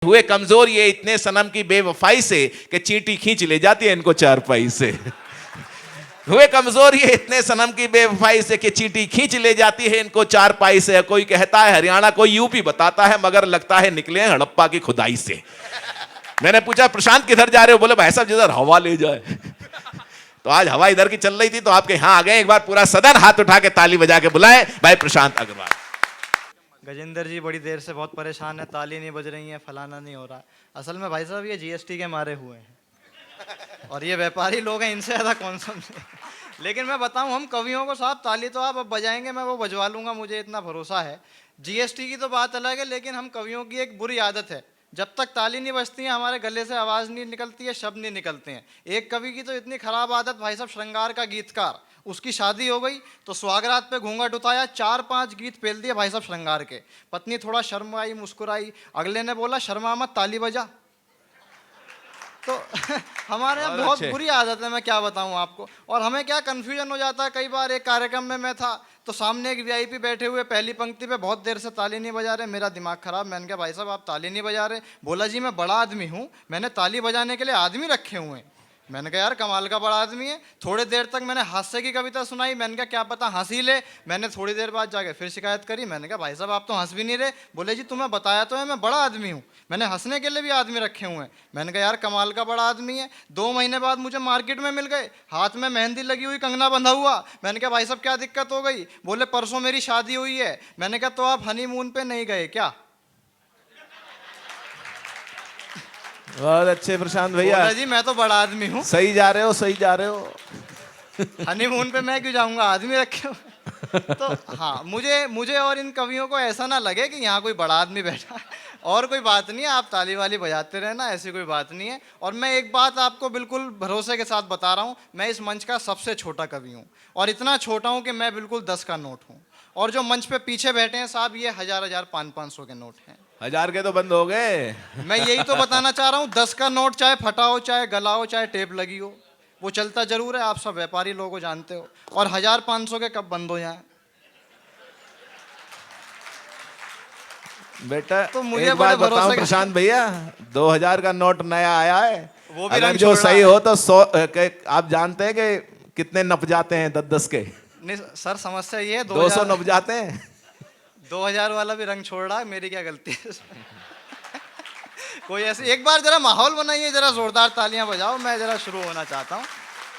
हुए कमजोर ये इतने सनम की बेवफाई से कि चींटी खींच ले जाती है इनको चारपाई से। हुए कमजोर ये इतने सनम की बेवफाई से कि चींटी खींच ले जाती है इनको चारपाई से। कोई कहता है हरियाणा, कोई यूपी बताता है, मगर लगता है निकले हैं हड़प्पा की खुदाई से। मैंने पूछा प्रशांत किधर जा रहे हो? बोले भाई साहब जिधर हवा ले जाए। तो आज हवा इधर की चल रही थी तो आपके यहां आ गए। एक बार पूरा सदन हाथ उठा के ताली बजा के बुलाए भाई प्रशांत अग्रवाल। गजेंद्र जी बड़ी देर से बहुत परेशान है, ताली नहीं बज रही है, फलाना नहीं हो रहा। असल में भाई साहब ये जीएसटी के मारे हुए हैं और ये व्यापारी लोग हैं, इनसे ज़्यादा कौन समझे। लेकिन मैं बताऊं, हम कवियों को साहब ताली तो आप अब बजाएंगे, मैं वो बजवा लूंगा, मुझे इतना भरोसा है। जीएसटी की तो बात अलग है, लेकिन हम कवियों की एक बुरी आदत है, जब तक ताली नहीं बजती है हमारे गले से आवाज़ नहीं निकलती है, शब्द नहीं निकलते हैं। एक कवि की तो इतनी खराब आदत भाई साहब, श्रृंगार का गीतकार, उसकी शादी हो गई तो स्वागरात पे घूंघट उठाया, 4-5 गीत पेल दिए भाई साहब श्रृंगार के। पत्नी थोड़ा शर्माई, मुस्कुराई, अगले ने बोला शर्मा मत, ताली बजा। तो हमारे यहाँ बहुत बुरी आदत है, मैं क्या बताऊँ आपको। और हमें क्या कन्फ्यूजन हो जाता है, कई बार एक कार्यक्रम में मैं था तो सामने एक वीआईपी बैठे हुए पहली पंक्ति पे बहुत देर से ताली नहीं बजा रहे, मेरा दिमाग खराब। मैंने कहा भाई साहब आप ताली नहीं बजा रहे? बोला जी मैं बड़ा आदमी हूँ, मैंने ताली बजाने के लिए आदमी रखे हुए हैं। मैंने कहा यार कमाल का बड़ा आदमी है। थोड़ी देर तक मैंने हास्य की कविता सुनाई, मैंने कहा क्या पता हंसी ले। मैंने थोड़ी देर बाद जाके फिर शिकायत करी, मैंने कहा भाई साहब आप तो हंस भी नहीं रहे। बोले जी तुम्हें बताया तो है मैं बड़ा आदमी हूँ, मैंने हंसने के लिए भी आदमी रखे हुए हैं। मैंने कहा यार कमाल का बड़ा आदमी है। 2 महीने बाद मुझे मार्केट में मिल गए, हाथ में मेहंदी लगी हुई, कंगना बंधा हुआ। मैंने कहा भाई साहब क्या दिक्कत हो गई? बोले परसों मेरी शादी हुई है। मैंने कहा तो आप हनीमून पे नहीं गए क्या? बहुत अच्छे प्रशांत भैया। बोला जी मैं तो बड़ा आदमी हूँ। सही जा रहे हो, सही जा रहे हो। हनीमून पे मैं क्यों जाऊंगा, आदमी रखे हो। तो हाँ, मुझे और इन कवियों को ऐसा ना लगे कि यहाँ कोई बड़ा आदमी बैठा है। और कोई बात नहीं है, आप ताली वाली बजाते रहना, ऐसी कोई बात नहीं है। और मैं एक बात आपको बिल्कुल भरोसे के साथ बता रहा हूँ, मैं इस मंच का सबसे छोटा कवि हूँ और इतना छोटा हूँ कि मैं बिल्कुल 10 का नोट हूँ। और जो मंच पे पीछे बैठे हैं साहब, ये 1000 500 के नोट हैं। 1000 के तो बंद हो गए। मैं यही तो बताना चाह रहा हूँ, 10 का नोट चाहे फटा हो, चाहे गला हो, चाहे टेप लगी हो, वो चलता जरूर है। आप सब व्यापारी लोगों को जानते हो। और 1000-500 के कब बंद हो जाए बेटा? तो मुझे एक बात बड़े बताऊं भरोसे प्रशांत भैया, 2000 का नोट नया आया है, वो भी अगर रंग जो छोड़ सही रहा हो तो 100 आप जानते हैं कि कितने नप जाते हैं 10-10 के? नहीं सर, समस्या ये है 200 नप जाते हैं। 2000 वाला भी रंग छोड़ रहा है, मेरी क्या गलती है इसमें? कोई ऐसे एक बार जरा माहौल बनाइए, जरा जोरदार तालियां बजाओ, मैं जरा शुरू होना चाहता हूँ।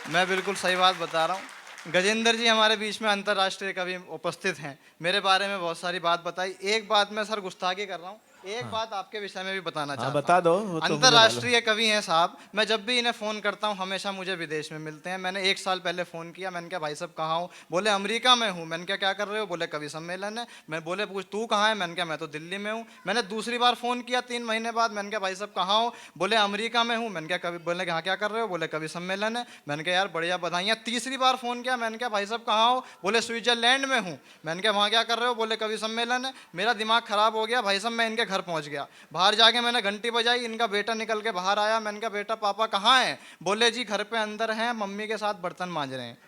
मैं बिल्कुल सही बात बता रहा हूँ। गजेंद्र जी हमारे बीच में अंतर्राष्ट्रीय कवि उपस्थित हैं, मेरे बारे में बहुत सारी बात बताई। एक बात मैं सर गुस्ताखी कर रहा हूँ, एक बात आपके विषय में भी बताना चाहता हूँ। बता दो। वो तो मुझे अंतर्राष्ट्रीय कवि हैं साहब, मैं जब भी इन्हें फ़ोन करता हूँ हमेशा मुझे विदेश में मिलते हैं। मैंने 1 साल पहले फ़ोन किया, मैंने कहा भाई साहब कहाँ हो? बोले अमेरिका में हूँ। मैंने कहा क्या कर रहे हो? बोले कवि सम्मेलन है। मैं बोले पूछ तू कहाँ है? मैंने कहा मैं तो दिल्ली में हूँ। मैंने दूसरी बार फ़ोन किया 3 महीने बाद, मैंने कहा भाई साहब कहाँ हो? बोले अमेरिका में हूँ। मैंने कहा कवि, बोले कहाँ क्या कर रहे हो? बोले कवि सम्मेलन है। मैंने कहा यार बढ़िया, बधाइयाँ। तीसरी बार फ़ोन किया, मैंने कहा भाई साहब कहाँ हो? बोले स्विट्जरलैंड में हूँ। मैंने कहा वहाँ क्या कर रहे हो? बोले कवि सम्मेलन है। मेरा दिमाग ख़राब हो गया भाई साहब, मैं इनके घर पहुँच गया। बाहर जाके मैंने घंटी बजाई, इनका बेटा निकल के बाहर आया। मैंने कहा बेटा पापा कहाँ हैं? बोले जी घर पे अंदर हैं, मम्मी के साथ बर्तन मांज रहे हैं।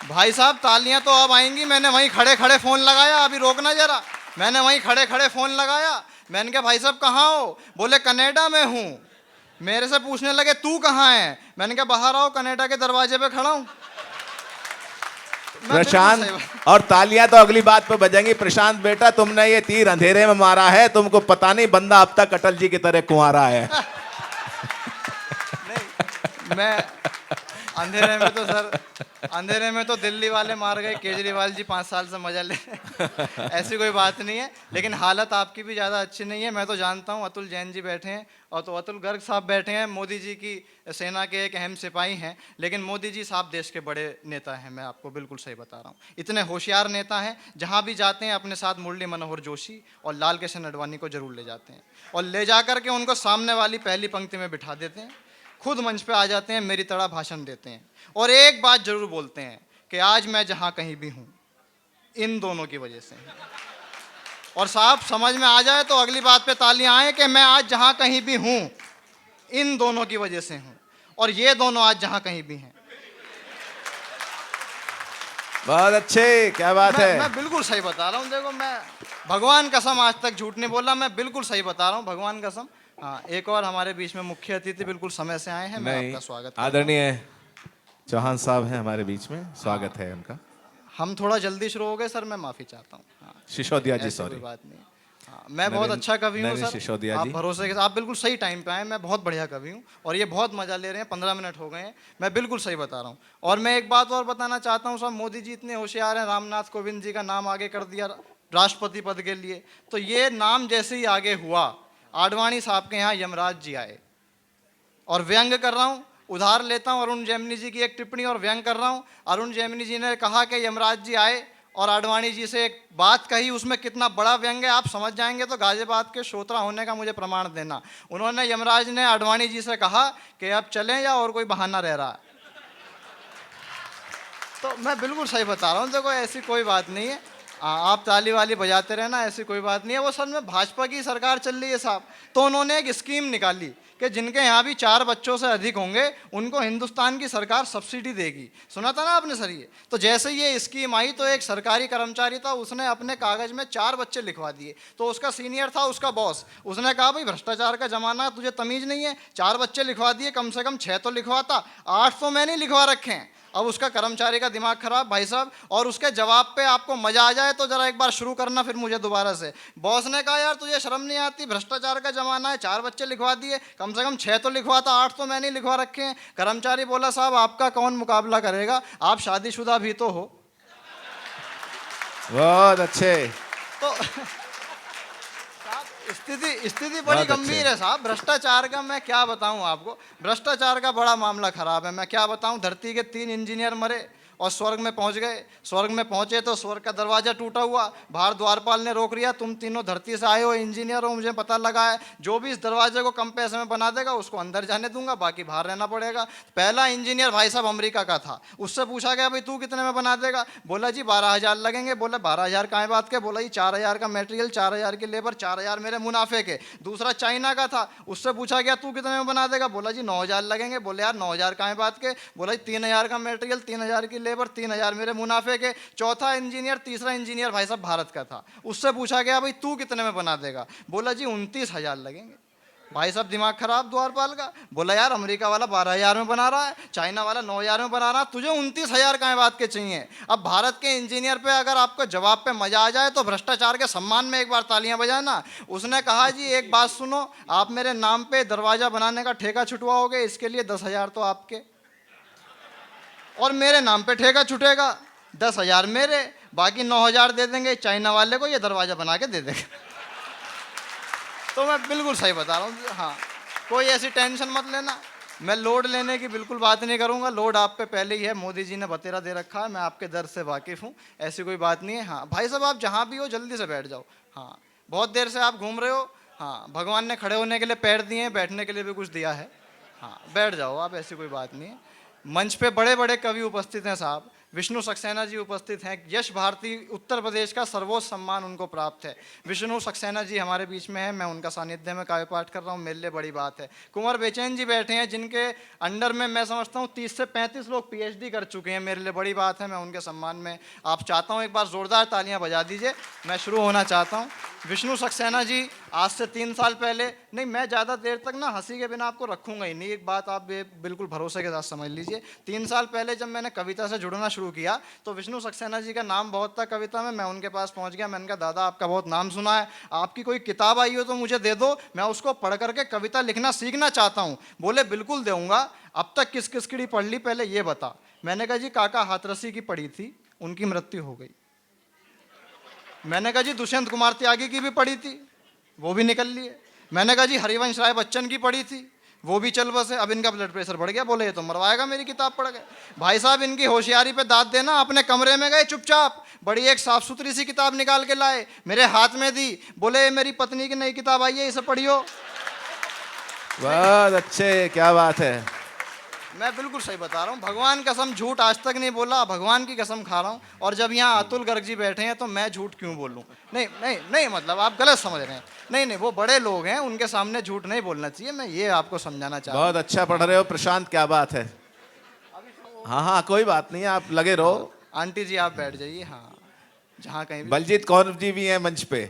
भाई साहब तालियां तो अब आएंगी। मैंने वहीं खड़े खड़े फ़ोन लगाया, अभी रोकना जरा। मैंने वहीं खड़े खड़े फ़ोन लगाया, मैंने कहा भाई साहब कहाँ हो? बोले कनाडा में हूँ। मेरे से पूछने लगे तू कहाँ है? मैंने कहा बाहर आओ, कनाडा के दरवाजे पे खड़ा हूँ। प्रशांत, और तालियां तो अगली बात पे बजेंगी। प्रशांत बेटा तुमने ये तीर अंधेरे में मारा है, तुमको पता नहीं बंदा अब तक अटल जी की तरह कुंवारा है। नहीं, मैं अंधेरे में तो सर, अंधेरे में तो दिल्ली वाले मार गए, केजरीवाल जी 5 साल से मजा ले। ऐसी कोई बात नहीं है, लेकिन हालत आपकी भी ज़्यादा अच्छी नहीं है। मैं तो जानता हूँ अतुल जैन जी बैठे हैं और तो अतुल गर्ग साहब बैठे हैं, मोदी जी की सेना के एक अहम सिपाही हैं, लेकिन मोदी जी साहब देश के बड़े नेता हैं। मैं आपको बिल्कुल सही बता रहा हूँ, इतने होशियार नेता हैं, जहाँ भी जाते हैं अपने साथ मुरली मनोहर जोशी और लाल कृष्ण आडवाणी को जरूर ले जाते हैं और ले जा करके उनको सामने वाली पहली पंक्ति में बिठा देते हैं, खुद मंच पे आ जाते हैं, मेरी तरह भाषण देते हैं और एक बात जरूर बोलते हैं कि आज मैं जहाँ कहीं भी हूँ इन दोनों की वजह से। और साहब समझ में आ जाए तो अगली बात पे तालियां आए कि मैं आज जहाँ कहीं भी हूँ इन दोनों की वजह से हूँ और ये दोनों आज जहाँ कहीं भी हैं। बहुत अच्छे, क्या बात है। मैं बिल्कुल सही बता रहा हूँ। देखो मैं भगवान कसम आज तक झूठ नहीं बोला, मैं बिल्कुल सही बता रहा हूँ, भगवान कसम। हाँ, एक और हमारे बीच में मुख्य अतिथि बिल्कुल समय से आए हैं, मैं नहीं, आपका स्वागत करता हूं। आदरणीय चौहान साहब हैं हमारे बीच में, स्वागत है उनका। हम थोड़ा जल्दी शुरू हो गए सर, मैं माफी चाहता हूँ। हाँ, सिसोदिया जी, ऐसी कोई सॉरी। बात नहीं। हाँ, मैं बहुत अच्छा कवि हूँ नरेंद्र सर, सिसोदिया आप जी। भरोसे के साथ, आप बिल्कुल सही टाइम पे आए, मैं बहुत बढ़िया कवि हूँ और ये बहुत मजा ले रहे हैं। 15 मिनट हो गए हैं, मैं बिल्कुल सही बता रहा हूँ। और मैं एक बात और बताना चाहता हूँ सर, मोदी जी इतने होशियार हैं, रामनाथ कोविंद जी का नाम आगे कर दिया राष्ट्रपति पद के लिए। तो ये नाम जैसे ही आगे हुआ, आडवाणी साहब के यहाँ यमराज जी आए। और व्यंग कर रहा हूँ, उधार लेता हूँ अरुण जेमनी जी की एक टिप्पणी और व्यंग कर रहा हूँ। अरुण जेमनी जी ने कहा कि यमराज जी आए और आडवाणी जी से एक बात कही, उसमें कितना बड़ा व्यंग है आप समझ जाएंगे, तो गाजियाबाद के श्रोता होने का मुझे प्रमाण देना। उन्होंने, यमराज ने आडवाणी जी से कहा कि अब चलें या और कोई बहाना रह रहा है। तो मैं बिल्कुल सही बता रहा हूँ, देखो ऐसी कोई बात नहीं है। आप ताली वाली बजाते रहना, ऐसी कोई बात नहीं है। वो सर में भाजपा की सरकार चल रही है साहब, तो उन्होंने एक स्कीम निकाली कि जिनके यहाँ भी 4 बच्चों से अधिक होंगे उनको हिंदुस्तान की सरकार सब्सिडी देगी। सुना था ना आपने सर ये? तो जैसे ये स्कीम आई तो एक सरकारी कर्मचारी था, उसने अपने कागज में 4 बच्चे लिखवा दिए। तो उसका सीनियर था, उसका बॉस, उसने कहा भाई भ्रष्टाचार का जमाना है, तुझे तमीज नहीं है, 4 बच्चे लिखवा दिए, कम से कम 6 तो लिखवाता, 8 तो मैंने लिखवा रखे हैं। अब उसका कर्मचारी का दिमाग खराब भाई साहब, और उसके जवाब पे आपको मजा आ जाए तो जरा एक बार शुरू करना फिर मुझे दोबारा से। बॉस ने कहा यार तुझे शर्म नहीं आती, भ्रष्टाचार का जमाना है, 4 बच्चे लिखवा दिए, कम से कम 6 तो लिखवाता, 8 तो मैंने लिखवा रखे हैं। कर्मचारी बोला साहब आपका कौन मुकाबला करेगा, आप शादीशुदा भी तो हो। बहुत अच्छे। तो स्थिति बड़ी गंभीर है साहब। भ्रष्टाचार का मैं क्या बताऊं आपको, भ्रष्टाचार का बड़ा मामला खराब है। मैं क्या बताऊं, धरती के 3 इंजीनियर मरे और स्वर्ग में पहुंच गए। स्वर्ग में पहुंचे तो स्वर्ग का दरवाजा टूटा हुआ, बाहर द्वारपाल ने रोक लिया, तुम तीनों धरती से आए हो, इंजीनियर हो, मुझे पता लगा है, जो भी इस दरवाजे को कम पैसे में बना देगा उसको अंदर जाने दूंगा, बाकी बाहर रहना पड़ेगा। पहला इंजीनियर भाई साहब अमेरिका का था, उससे पूछा गया भाई तू कितने में बना देगा, बोला जी 12,000 लगेंगे। बोला 12,000 कहाँ बात के, बोला जी 4,000 का मटेरियल, 4,000 की लेबर, 4,000 मेरे मुनाफे के। दूसरा चाइना का था, उससे पूछा गया तू कितने में बना देगा, बोला जी 9,000 लगेंगे। बोले यार 9,000 कहाँ बात के, बोला जी 3,000 का मटेरियल, 3,000 की लेबर, 3,000 मेरे मुनाफे के। चौथा इंजीनियर, तीसरा इंजीनियर भाई साहब भारत का था, उससे पूछा गया भाई तू कितने में बना देगा, बोला जी 29,000 लगेंगे। भाई साहब दिमाग खराब द्वारपाल का, बोला यार अमेरिका वाला 12,000 में बना रहा है, चाइना वाला 9,000 में बना रहा है, तुझे 29,000 कहाँ बात के चाहिए। अब भारत के इंजीनियर पे अगर आपको जवाब पे मजा आ जाए तो भ्रष्टाचार के सम्मान में एक बार तालियां बजाना। उसने कहा जी एक बात सुनो, आप मेरे नाम पे दरवाजा बनाने का ठेका छुटवाओगे, इसके लिए 10,000 तो आपके और मेरे नाम पे ठेका छुटेगा, 10,000 मेरे, बाकी 9,000 दे देंगे चाइना वाले को, ये दरवाजा बना के दे देगा। तो मैं बिल्कुल सही बता रहा हूँ। हाँ, कोई ऐसी टेंशन मत लेना, मैं लोड लेने की बिल्कुल बात नहीं करूँगा, लोड आप पे पहले ही है, मोदी जी ने बतेरा दे रखा है, मैं आपके दर्द से वाकिफ़ हूँ, ऐसी कोई बात नहीं है। हाँ भाई साहब आप जहाँ भी हो जल्दी से बैठ जाओ। हाँ, बहुत देर से आप घूम रहे हो। हाँ, भगवान ने खड़े होने के लिए पैर दिए हैं, बैठने के लिए भी कुछ दिया है। हाँ, बैठ जाओ आप, ऐसी कोई बात नहीं है। मंच पे बड़े बड़े कवि उपस्थित हैं साहब, विष्णु सक्सेना जी उपस्थित हैं, यश भारती उत्तर प्रदेश का सर्वोच्च सम्मान उनको प्राप्त है। विष्णु सक्सेना जी हमारे बीच में है, मैं उनका सानिध्य में काव्य पाठ कर रहा हूँ, मेरे लिए बड़ी बात है। कुंवर बेचैन जी बैठे हैं, जिनके अंडर में मैं समझता हूँ 30 से 35 लोग PhD कर चुके हैं, मेरे लिए बड़ी बात है, मैं उनके सम्मान में आप चाहता हूँ एक बार ज़ोरदार तालियाँ बजा दीजिए। मैं शुरू होना चाहता हूँ। विष्णु सक्सेना जी आज से 3 साल पहले, नहीं मैं ज़्यादा देर तक ना हंसी के बिना आपको रखूँगा ही नहीं, एक बात आप बिल्कुल भरोसे के साथ समझ लीजिए। 3 साल पहले जब मैंने कविता से जुड़ना शुरू किया तो विष्णु सक्सेना जी का नाम बहुत था कविता में, मैं उनके पास पहुंच गया, मैंने कहा दादा आपका बहुत नाम सुना है, आपकी कोई किताब आई हो तो मुझे दे दो, मैं उसको पढ़ करके कविता लिखना सीखना चाहता हूँ। बोले बिल्कुल दूंगा, अब तक किस किस की पढ़ ली पहले ये बता। मैंने कहा जी काका हाथरसी की पढ़ी थी, उनकी मृत्यु हो गई। मैंने कहा जी दुष्यंत कुमार त्यागी की भी पढ़ी थी, वो भी निकल लिए। मैंने कहा जी हरिवंश राय बच्चन की पढ़ी थी, वो भी चल बसे, अब इनका ब्लड प्रेशर बढ़ गया, बोले ये तो मरवाएगा मेरी किताब पढ़ के। भाई साहब इनकी होशियारी पे दाद देना, अपने कमरे में गए चुपचाप, बड़ी एक साफ सुथरी सी किताब निकाल के लाए, मेरे हाथ में दी, बोले ये मेरी पत्नी की नई किताब आई है, इसे पढ़ियो। बहुत अच्छे, क्या बात है। मैं बिल्कुल सही बता रहा हूँ, भगवान कसम झूठ आज तक नहीं बोला, भगवान की कसम खा रहा हूँ। और जब यहाँ अतुल गर्ग जी बैठे हैं तो मैं झूठ क्यों बोलूँ? नहीं नहीं नहीं, मतलब आप गलत समझ रहे हैं। नहीं नहीं, वो बड़े लोग हैं, उनके सामने झूठ नहीं बोलना चाहिए, मैं ये आपको समझाना चाहता हूँ। बहुत अच्छा पढ़ रहे हो प्रशांत, क्या बात है। हाँ हाँ कोई बात नहीं, आप लगे रहो। आंटी जी आप बैठ जाइए, हाँ जहाँ कहीं भी। बलजीत कौर जी भी हैं मंच पे।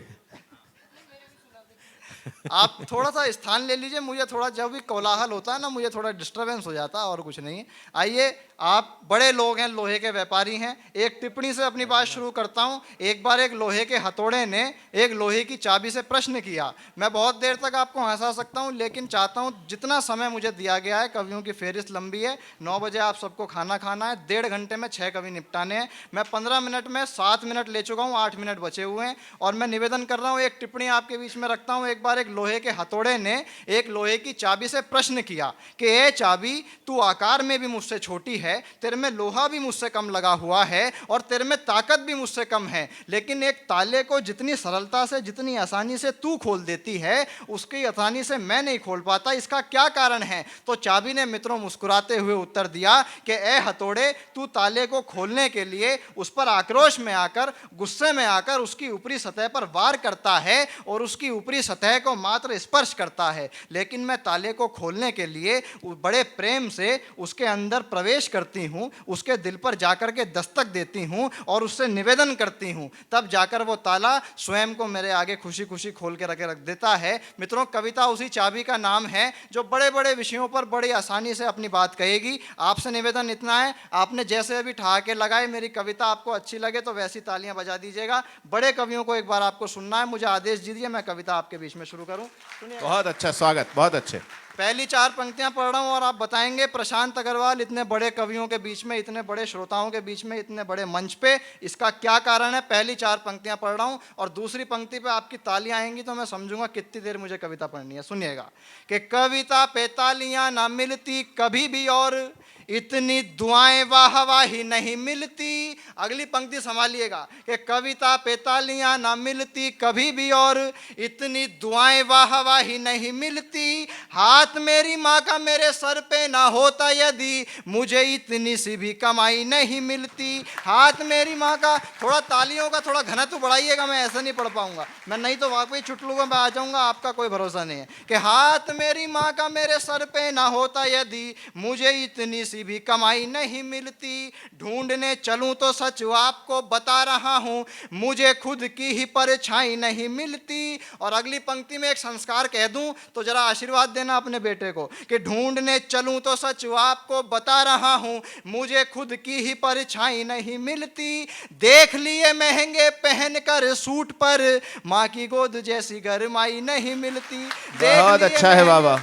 आप थोड़ा सा स्थान ले लीजिए, मुझे थोड़ा जब भी कोलाहल होता है ना मुझे थोड़ा डिस्टरबेंस हो जाता है और कुछ नहीं है। आइए, आप बड़े लोग हैं, लोहे के व्यापारी हैं। एक टिप्पणी से अपनी बात शुरू करता हूं। एक बार एक लोहे के हथौड़े ने एक लोहे की चाबी से प्रश्न किया। मैं बहुत देर तक आपको हंसा सकता हूं, लेकिन चाहता हूं जितना समय मुझे दिया गया है, कवियों की फेहरिस्त लंबी है, 9 बजे आप सबको खाना खाना है, 1.5 घंटे में 6 कवि निपटाने हैं। मैं 15 मिनट में 7 मिनट ले चुका हूं, 8 मिनट बचे हुए हैं और मैं निवेदन कर रहा हूं, एक टिप्पणी आपके बीच में रखता हूं। एक बार एक लोहे के हथौड़े ने एक लोहे की चाबी से प्रश्न किया कि ए चाबी, तू आकार में भी मुझसे छोटी है, तेरे में लोहा भी मुझसे कम लगा हुआ है और तेरे में ताकत भी मुझसे कम है, लेकिन एक ताले को जितनी सरलता से, जितनी आसानी से तू खोल देती है, उसकी आसानी से मैं नहीं खोल पाता, इसका क्या कारण है? तो चाबी ने मित्रों मुस्कुराते हुए उत्तर दिया कि ए हथौड़े, तू ताले को खोलने के लिए उस पर आक्रोश में आकर, गुस्से में आकर उसकी ऊपरी सतह पर वार करता है और उसकी ऊपरी सतह को मात्र स्पर्श करता है, लेकिन मैं ताले को खोलने के लिए बड़े प्रेम से उसके अंदर प्रवेश करती हूं, उसके दिल पर जाकर के दस्तक देती हूं और उससे निवेदन करती हूं, तब जाकर वो ताला स्वयं को मेरे आगे खुशी खुशी खोल के रख देता है। मित्रों, कविता उसी चाबी का नाम है जो बड़े बड़े विषयों पर बड़ी आसानी से अपनी बात कहेगी। आपसे निवेदन इतना है, आपने जैसे अभी ठहाके लगाए, मेरी कविता आपको अच्छी लगे तो वैसी तालियां बजा दीजिएगा। बड़े कवियों को एक बार आपको सुनना है, मुझे आदेश दीजिए, मैं कविता आपके बीच में शुरू करूं। सुनिए, बहुत अच्छा स्वागत, बहुत अच्छे। पहली 4 पंक्तियां पढ़ रहा हूं और आप बताएंगे प्रशांत अग्रवाल इतने बड़े कवियों के बीच में, इतने बड़े श्रोताओं के बीच में, इतने बड़े मंच पे, इसका क्या कारण है? पहली 4 पंक्तियां पढ़ रहा हूं और दूसरी पंक्ति पे आपकी तालियां आएंगी तो मैं समझूंगा कितनी देर मुझे कविता पढ़नी है। सुनिएगा कि कविता पे तालियां ना मिलती कभी भी और इतनी दुआएं वाहवाही नहीं मिलती। अगली पंक्ति संभालिएगा कि कविता पे तालियां ना मिलती कभी भी और इतनी दुआएं वाहवाही नहीं मिलती। हाथ मेरी माँ का मेरे सर पे ना होता यदि मुझे इतनी सी भी कमाई नहीं मिलती। हाथ मेरी माँ का, थोड़ा तालियों का थोड़ा घनत्व बढ़ाइएगा, मैं ऐसा नहीं पढ़ पाऊंगा, मैं नहीं तो वाकई चुटलुओं में आ जाऊंगा, आपका कोई भरोसा नहीं है। कि हाथ मेरी माँ का मेरे सर पे ना होता यदि मुझे इतनी सी भी कमाई नहीं मिलती। ढूंढने चलूं तो सच आपको बता रहा हूं, मुझे खुद की ही परछाई नहीं मिलती। और अगली पंक्ति में एक संस्कार कह दूं तो जरा आशीर्वाद देना अपने बेटे को कि ढूंढने चलूं तो सच आपको बता रहा हूं, मुझे खुद की ही परछाई नहीं मिलती। देख लिए महंगे पहनकर सूट पर माँ की गोद जैसी गरमाई नहीं मिलती। बहुत अच्छा है बाबा।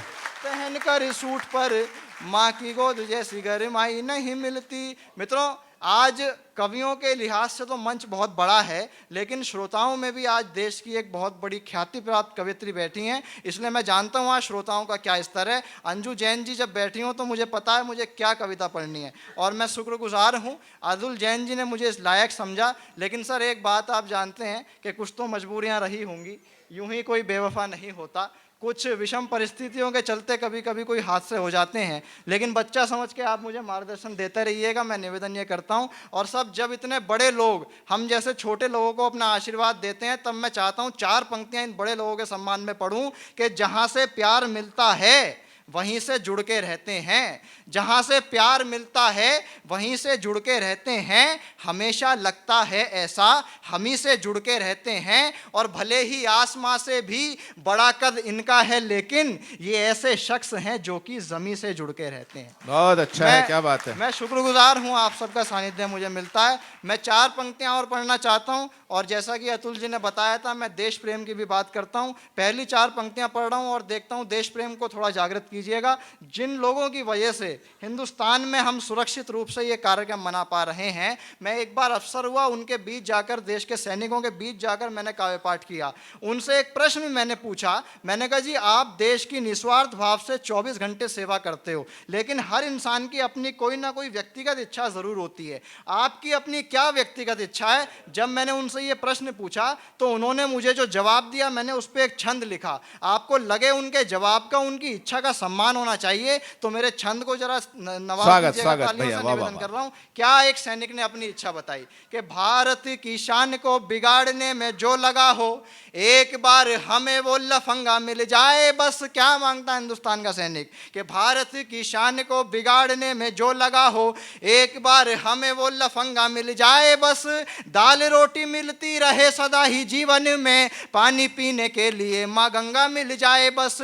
पहनकर सूट पर माँ की गोद जैसी गरमाई नहीं मिलती। मित्रों, आज कवियों के लिहाज से तो मंच बहुत बड़ा है, लेकिन श्रोताओं में भी आज देश की एक बहुत बड़ी ख्याति प्राप्त कवियत्री बैठी हैं, इसलिए मैं जानता हूँ आज श्रोताओं का क्या स्तर है। अंजू जैन जी जब बैठी हों तो मुझे पता है मुझे क्या कविता पढ़नी है और मैं शुक्रगुजार हूँ अतुल जैन जी ने मुझे इस लायक समझा। लेकिन सर एक बात आप जानते हैं कि कुछ तो मजबूरियाँ रही होंगी, यूं ही कोई बेवफा नहीं होता, कुछ विषम परिस्थितियों के चलते कभी कभी कोई हादसे हो जाते हैं, लेकिन बच्चा समझ के आप मुझे मार्गदर्शन देते रहिएगा, मैं निवेदन ये करता हूं। और सब जब इतने बड़े लोग हम जैसे छोटे लोगों को अपना आशीर्वाद देते हैं, तब मैं चाहता हूं 4 पंक्तियां इन बड़े लोगों के सम्मान में पढ़ूं कि जहां से प्यार मिलता है वहीं से जुड़ के रहते हैं, जहां से प्यार मिलता है वहीं से जुड़ के रहते हैं, हमेशा लगता है ऐसा हम ही से जुड़ के रहते हैं। और भले ही आसमां से भी बड़ा कद इनका है, लेकिन ये ऐसे शख्स हैं जो कि जमीन से जुड़ के रहते हैं। बहुत अच्छा है, क्या बात है। मैं शुक्रगुजार हूं, आप सबका सानिध्य मुझे मिलता है। मैं 4 पंक्तियां और पढ़ना चाहता हूं और जैसा कि अतुल जी ने बताया था, मैं देश प्रेम की भी बात करता हूं। पहली 4 पंक्तियां पढ़ रहा हूं और देखता हूं देश प्रेम को थोड़ा जागृत कीजिएगा। जिन लोगों की वजह से हिंदुस्तान में हम सुरक्षित रूप से ये कार्यक्रम मना पा रहे हैं, मैं एक बार अवसर हुआ उनके बीच जाकर, देश के सैनिकों के बीच जाकर मैंने काव्य पाठ किया। उनसे एक प्रश्न मैंने पूछा, मैंने कहा जी आप देश की निस्वार्थ भाव से 24 घंटे सेवा करते हो, लेकिन हर इंसान की अपनी कोई ना कोई व्यक्तिगत इच्छा जरूर होती है, आपकी अपनी क्या व्यक्तिगत इच्छा है? जब मैंने उनसे ये प्रश्न पूछा तो उन्होंने मुझे जो जवाब दिया, मैंने उस पर एक छंद लिखा। आपको लगे उनके जवाब का उनकी इच्छा का सम्मान होना चाहिए। तो मेरे छंद को जरा नवाज स्वागत, दीजिएगा, स्वागत तालियों भैया, से वाह, निवेदन वाह, कर रहा हूं। क्या एक सैनिक ने अपनी इच्छा बताई कि भारत की शान को बिगाड़ने में जो लगा हो, एक बार हमें वो लफंगा मिल जाए बस। क्या मांगता है हिंदुस्तान का सैनिक कि भारत की शान को बिगाड़ने में जो लगा हो, एक बार हमें वो लफंगा मिल जाए बस। दाल रोटी मिलती रहे सदा ही जीवन में, पानी पीने के लिए माँ गंगा मिल जाए बस।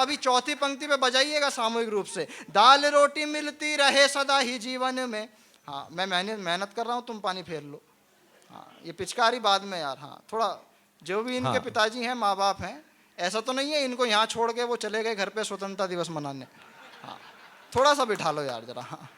अभी चौथी पंक्ति पे बजाइएगा सामूहिक रूप से। दाल रोटी मिलती रहे सदा ही जीवन में। हाँ, मैं मेहनत कर रहा हूँ, तुम पानी फेर लो। हाँ, ये पिचकारी बाद में यार। हाँ, थोड़ा जो भी इनके हाँ। पिताजी हैं, माँ बाप हैं, ऐसा तो नहीं है इनको यहाँ छोड़ के वो चले गए घर पे स्वतंत्रता दिवस मनाने। हाँ, थोड़ा सा बिठा लो यार जरा। हाँ,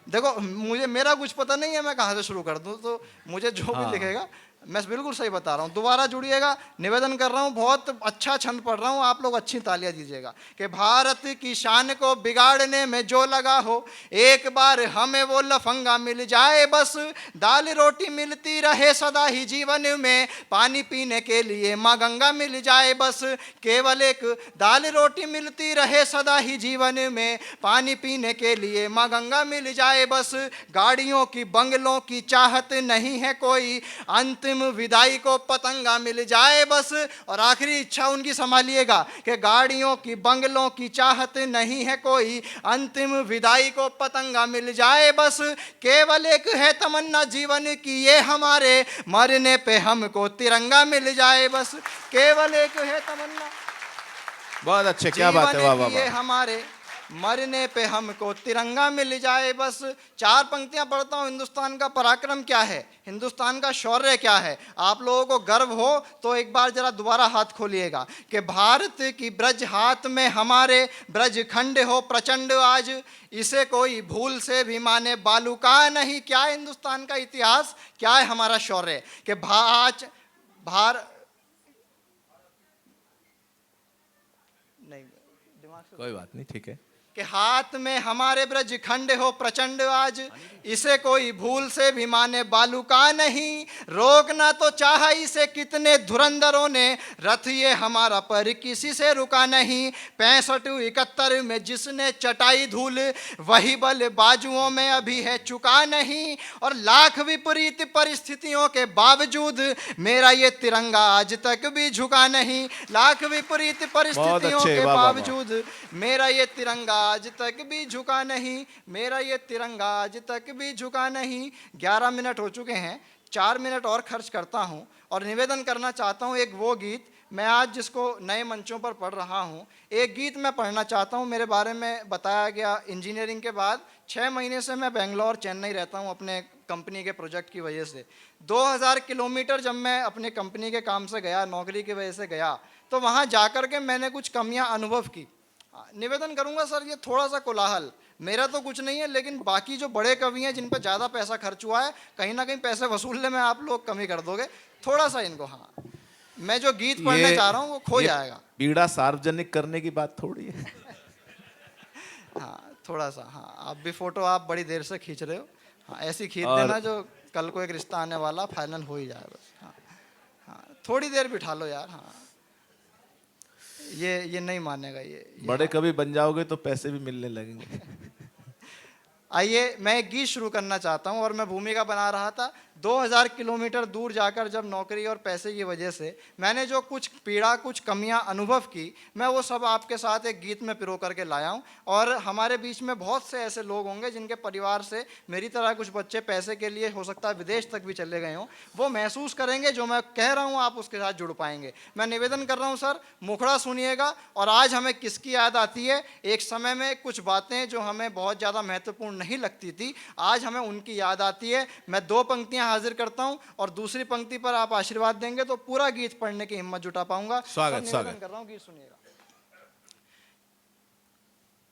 देखो मुझे मेरा कुछ पता नहीं है, मैं कहाँ से शुरू कर दूँ, तो मुझे जो भी हाँ। लिखेगा मैं बिल्कुल सही बता रहा हूँ। दोबारा जुड़िएगा, निवेदन कर रहा हूँ, बहुत अच्छा छंद पढ़ रहा हूँ, आप लोग अच्छी तालियां दीजिएगा कि भारत की शान को बिगाड़ने में जो लगा हो, एक बार हमें वो लफंगा मिल जाए बस। दाल रोटी मिलती रहे सदा ही जीवन में, पानी पीने के लिए माँ गंगा मिल जाए बस। केवल एक दाल रोटी मिलती रहे सदा ही जीवन में, पानी पीने के लिए माँ गंगा मिल जाए बस। गाड़ियों की बंगलों की चाहत नहीं है कोई, अंतिम विदाई को पतंगा मिल जाए बस। और आखिरी इच्छा उनकी संभालिएगा कि गाड़ियों की बंगलों की चाहत नहीं है कोई, अंतिम विदाई को पतंगा मिल जाए बस। केवल एक है तमन्ना जीवन की ये हमारे, मरने पे हमको तिरंगा मिल जाए बस। केवल एक है तमन्ना बहुत अच्छे, क्या बात है, वाह वाह जीवन की ये वाह। हमारे, मरने पे हमको तिरंगा मिल जाए बस। चार पंक्तियां पढ़ता हूं। हिंदुस्तान का पराक्रम क्या है, हिंदुस्तान का शौर्य क्या है, आप लोगों को गर्व हो तो एक बार जरा दोबारा हाथ खोलिएगा कि भारत की ब्रज हाथ में हमारे, ब्रज खंड हो प्रचंड आज, इसे कोई भूल से भी माने बालूका नहीं। क्या है हिंदुस्तान का इतिहास, क्या है हमारा शौर्य कि नहीं, दिमाग से कोई बात नहीं, ठीक है। कि हाथ में हमारे ब्रज खंड हो प्रचंड आज, इसे कोई भूल से भी माने बालूका नहीं। रोकना तो चाहा इसे कितने धुरंधरों ने, रथ ये हमारा पर किसी से रुका नहीं। 65-71 में जिसने चटाई धूल, वही बल बाजुओं में अभी है चुका नहीं। और लाख विपरीत परिस्थितियों के बावजूद मेरा ये तिरंगा आज तक भी झुका नहीं। लाख विपरीत परिस्थितियों अच्छे, के वाह, वाह, वाह। बावजूद मेरा ये तिरंगा आज तक भी झुका नहीं, मेरा ये तिरंगा आज तक भी झुका नहीं। 11 मिनट हो चुके हैं, 4 मिनट और खर्च करता हूं और निवेदन करना चाहता हूं। एक वो गीत मैं आज जिसको नए मंचों पर पढ़ रहा हूं, एक गीत मैं पढ़ना चाहता हूं। मेरे बारे में बताया गया, इंजीनियरिंग के बाद 6 महीने से मैं बेंगलोर चेन्नई रहता हूं अपने कंपनी के प्रोजेक्ट की वजह से। 2000 किलोमीटर जब मैं अपने कंपनी के काम से गया, नौकरी की वजह से गया, तो वहाँ जाकर के मैंने कुछ कमियाँ अनुभव की। निवेदन करूंगा सर, ये थोड़ा सा कोलाहल, मेरा तो कुछ नहीं है, लेकिन बाकी जो बड़े कवि हैं जिन पर ज़्यादा पैसा खर्च हुआ है, कहीं ना कहीं पैसे वसूलने में आप लोग कमी कर दोगे थोड़ा सा इनको। हाँ, मैं जो गीत पढ़ने चाह रहा हूँ वो खो जाएगा। पीड़ा सार्वजनिक करने की बात थोड़ी है। हाँ, थोड़ा सा। हाँ, आप भी फोटो आप बड़ी देर से खींच रहे हो। हाँ, ऐसी खींच और देना जो कल को एक रिश्ता आने वाला फाइनल हो ही जाए बस। हाँ हाँ, थोड़ी देर बिठा लो यार। हाँ, ये नहीं मानेगा ये बड़े कभी बन जाओगे तो पैसे भी मिलने लगेंगे। आइए, मैं एक गीत शुरू करना चाहता हूं और मैं भूमिका बना रहा था। 2000 किलोमीटर दूर जाकर जब नौकरी और पैसे की वजह से मैंने जो कुछ पीड़ा, कुछ कमियां अनुभव की, मैं वो सब आपके साथ एक गीत में पिरो करके लाया हूं। और हमारे बीच में बहुत से ऐसे लोग होंगे जिनके परिवार से मेरी तरह कुछ बच्चे पैसे के लिए हो सकता है विदेश तक भी चले गए हों, वो महसूस करेंगे जो मैं कह रहा हूँ, आप उसके साथ जुड़ पाएंगे। मैं निवेदन कर रहा हूँ सर, मुखड़ा सुनिएगा। और आज हमें किसकी याद आती है, एक समय में कुछ बातें जो हमें बहुत ज़्यादा महत्वपूर्ण नहीं लगती थी, आज हमें उनकी याद आती है। मैं 2 पंक्तियां हाजिर करता हूं और दूसरी पंक्ति पर आप आशीर्वाद देंगे तो पूरा गीत पढ़ने की हिम्मत जुटा पाऊंगा। स्वागत, स्वागत कर रहा हूं, गीत सुनिएगा।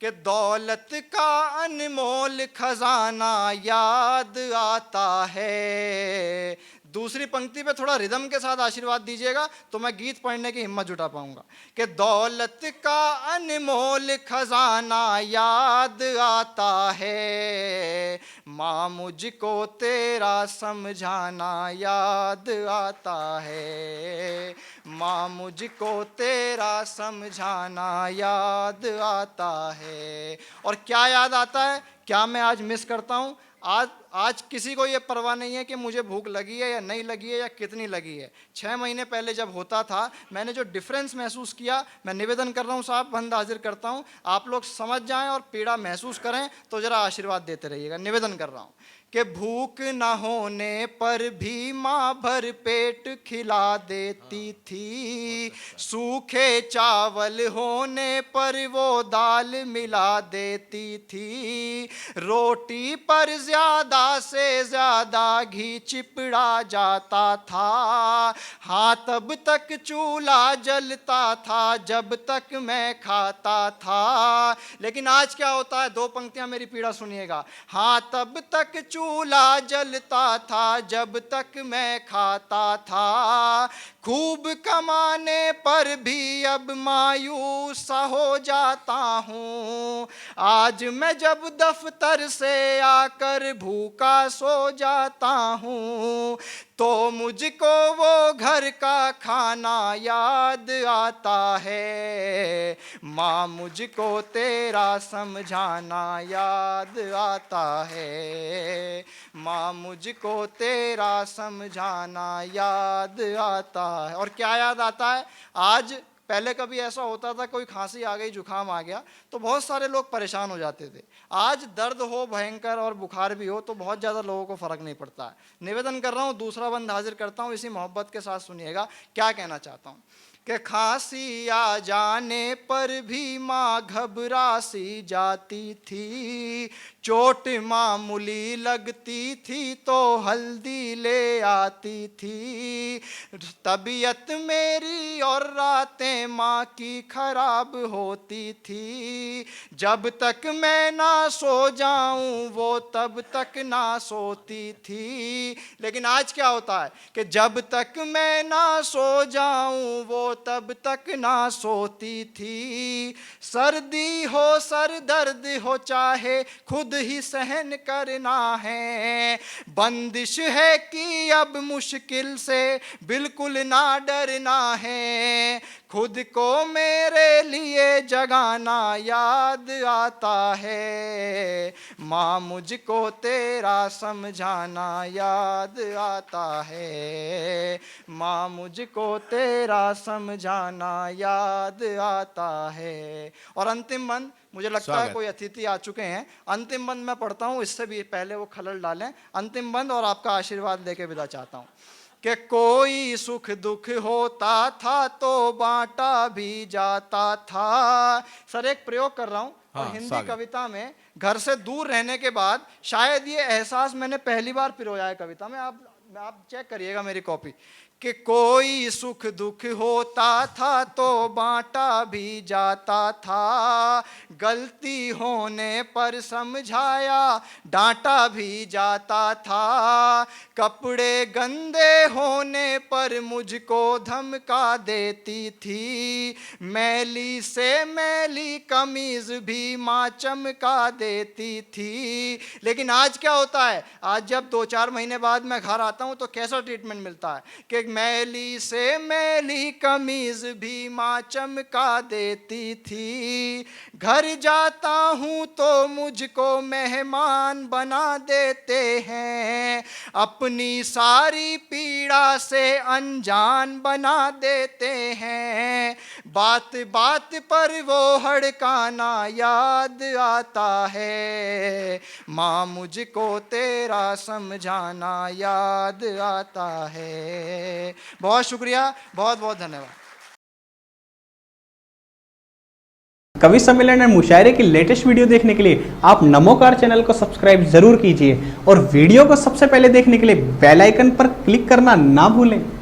कि दौलत का अनमोल खजाना याद आता है, दूसरी पंक्ति पे थोड़ा रिदम के साथ आशीर्वाद दीजिएगा तो मैं गीत पढ़ने की हिम्मत जुटा पाऊंगा। कि दौलत का अनमोल खजाना याद आता है, माँ मुझको तेरा समझाना याद आता है, माँ मुझको तेरा समझाना याद आता है। और क्या याद आता है, क्या मैं आज मिस करता हूँ? आज किसी को ये परवाह नहीं है कि मुझे भूख लगी है या नहीं लगी है या कितनी लगी है। 6 महीने पहले जब होता था, मैंने जो डिफरेंस महसूस किया, मैं निवेदन कर रहा हूँ साहब, बंद हाजिर करता हूँ, आप लोग समझ जाएं और पीड़ा महसूस करें तो ज़रा आशीर्वाद देते रहिएगा। निवेदन कर रहा हूँ कि भूख ना होने पर भी माँ भर पेट खिला देती थी, सूखे चावल होने पर वो दाल मिला देती थी, रोटी पर ज़्यादा से ज़्यादा घी चिपड़ा जाता था, हाँ तब तक चूल्हा जलता था जब तक मैं खाता था। लेकिन आज क्या होता है, 2 पंक्तियां मेरी पीड़ा सुनिएगा। हाँ तब तक चूल्हा जलता था जब तक मैं खाता था, खूब कमाने पर भी अब मायूस सा हो जाता हूँ, आज मैं जब दफ्तर से आकर भूखा सो जाता हूँ तो मुझको वो घर का खाना याद आता है, माँ मुझको तेरा समझाना याद आता है, माँ मुझको तेरा समझाना याद आता है। और क्या याद आता है, आज पहले कभी ऐसा होता था कोई खांसी आ गई, जुकाम आ गया तो बहुत सारे लोग परेशान हो जाते थे। आज दर्द हो भयंकर और बुखार भी हो तो बहुत ज़्यादा लोगों को फ़र्क नहीं पड़ता है। निवेदन कर रहा हूँ, दूसरा बंद हाजिर करता हूँ, इसी मोहब्बत के साथ सुनिएगा क्या कहना चाहता हूँ। कि खांसी आ जाने पर भी माँ घबरा सी जाती थी, चोट मामूली लगती थी तो हल्दी ले आती थी, तबीयत मेरी और रातें माँ की खराब होती थी, जब तक मैं ना सो जाऊं वो तब तक ना सोती थी। लेकिन आज क्या होता है कि जब तक मैं ना सो जाऊं वो तब तक ना सोती थी, सर्दी हो सर दर्द हो चाहे खुद ही सहन करना है, बंदिश है कि अब मुश्किल से बिल्कुल ना डरना है, खुद को मेरे लिए जगाना याद आता है, माँ मुझको तेरा समझाना याद आता है, माँ मुझको तेरा समझाना याद आता है। और अंतिम बंद, मुझे लगता है कोई अतिथि आ चुके हैं, अंतिम बंद मैं पढ़ता हूँ, इससे भी पहले वो खलल डालें। अंतिम बंद और आपका आशीर्वाद लेके विदा चाहता हूँ। कि कोई सुख दुख होता था तो बांटा भी जाता था। सर एक प्रयोग कर रहा हूँ, और हिंदी कविता में घर से दूर रहने के बाद शायद ये एहसास मैंने पहली बार पिरोया है कविता में। आप चेक करिएगा मेरी कॉपी। कि कोई सुख दुख होता था तो बांटा भी जाता था, गलती होने पर समझाया डांटा भी जाता था, कपड़े गंदे होने पर मुझको धमका देती थी, मैली से मैली कमीज भी माँ चमका देती थी। लेकिन आज क्या होता है, आज जब 2-4 महीने बाद मैं घर आता हूँ तो कैसा ट्रीटमेंट मिलता है कि मैली से मैली कमीज भी माँ चमका देती थी, घर जाता हूँ तो मुझको मेहमान बना देते हैं, अपनी सारी पीड़ा से अनजान बना देते हैं, बात बात पर वो हड़काना याद आता है, माँ मुझको तेरा समझाना याद आता है। बहुत शुक्रिया, बहुत बहुत धन्यवाद। कवि सम्मेलन और मुशायरे की लेटेस्ट वीडियो देखने के लिए आप नमोकार चैनल को सब्सक्राइब जरूर कीजिए और वीडियो को सबसे पहले देखने के लिए बेल आइकन पर क्लिक करना ना भूलें।